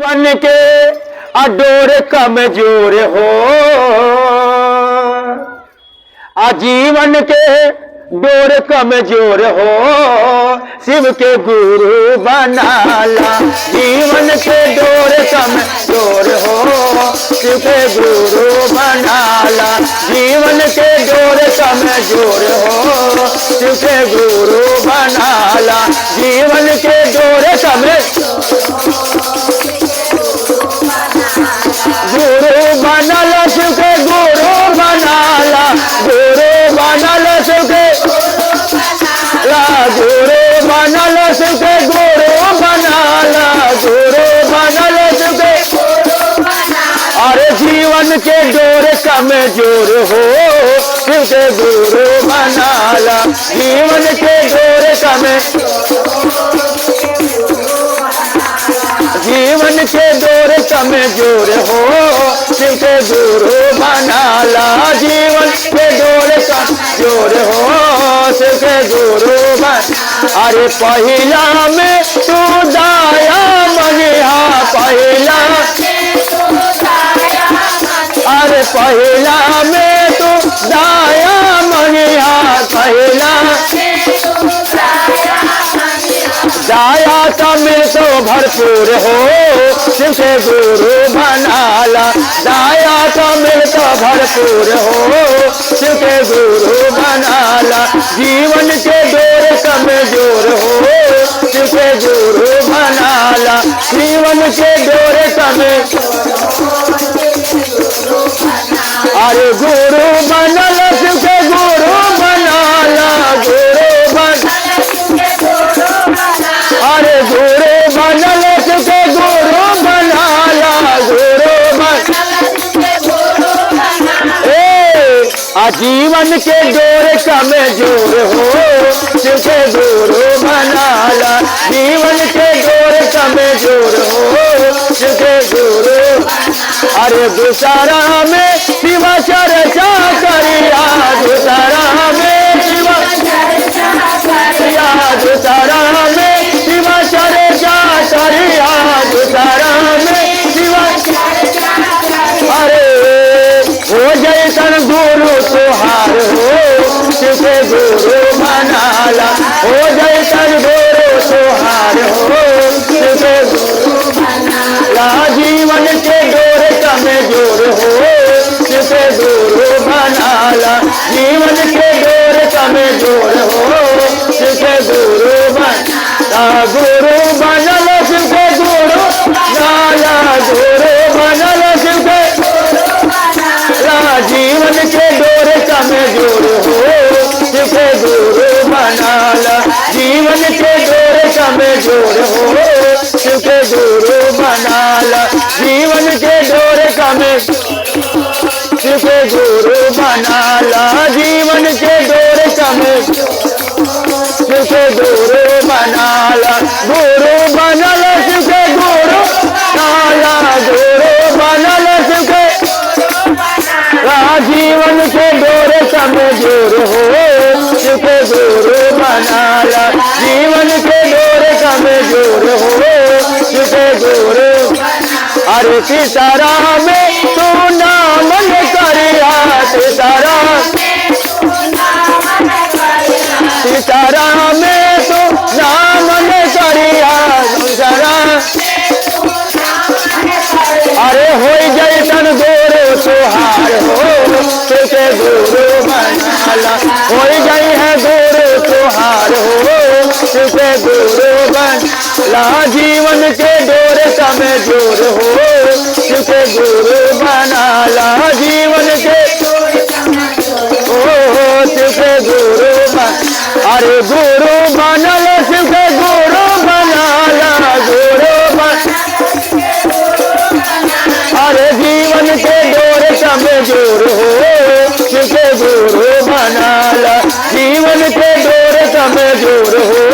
बन के अडोर कमजोर हो, आजीवन के डोर कमजोर हो, शिव के गुरु बनाला। जीवन के डोर कमजोर हो, शिव के गुरु बनाला। जीवन के डोर कमजोर हो, शिव के गुरु बनाला। जीवन के डोर गुरु बनाला, शिव के गुरु बनाला। गुरु बनाला, शिव के गुरु बनाला, शिव के गुरु बनाला। गुरु बनाला, शिव के अरे जीवन के डोर कमजोर हो, शिव के गुरु बनाला। जीवन के डोर जीवन के डोर कमजोर हो, शिव के गुरु बनाला। जीवन के डोर कमजोर हो, शिव के गुरु बन। अरे पहिला में तू दाया मनिहा, पहिला अरे पहिला में तू दाया मनिहा, पहिला दाया का मिल तो भरपूर हो, शिव के गुरु बनाला। दाया का मिल तो भरपूर हो, शिव के गुरु बनाला। जीवन के डोर कमजोर हो, शिव के गुरु बनाला। जीवन के डोर अरे गुरु बनाला, शिव के गुरु बनाला। गुरु अरे गुरु बनाला, शिव के गुरु बनाला। गुरु आजीवन के डोर कमजोर हो, शिव के गुरु बनाला। जीवन के डोर कमजोर हो, शिव के गुरु। अरे दूसरा में शिव चर्चा करिया, दूसरा में शिव दूसरा में शिव चर्चा करिया, दूसरा में शिव। अरे हो जैसन गुरु तुहार हो, शिव के गुरु बनाला। हो जैसन गुरु तुहार हो, शिव के गुरु बनाला। जीवन के डोर कमजोर हो, शिव के गुरु बनाला। जीवन के डोर कमजोर हो, शिव के गुरु बनाला। गुरु बनाला, शिव के गुरु बनाला। गुरु बनाला, शिव के जीवन के डोर कमजोर हो, शिव के गुरु बनाला। जीवन के डोर कमजोर हो, शिव के गुरु बनाला। जीवन के डोर शिव के गुरु बनाला। जीवन के डोर शिव के गुरु बनाला। गुरु बनाला, शिव के गुरु बनाला। गुरु बनाला, शिव के जीवन के डोर कमजोर हो, शिव के गुरु बनाला। जीवन के डोर कमजोर हो, शिव के गुरु। अरे सीताराम में तू नाम करिया, सीताराम सीताराम में तू नाम करिया, सीताराम। अरे हो जैसन गुरु तुहार हो, शिव के गुरु बनाला। हो गई है गुरु तुहार हो, शिव के गुरु बनाला। जीवन के डोर कमजोर हो, शिव के गुरु बनाला। जीवन के शिव के गुरु अरे गुरु बनाला, शिव के गुरु बनाला। गुरु अरे जीवन के डोर कमजोर हो, शिव के गुरु बनाला। जीवन के डोर कमजोर हो,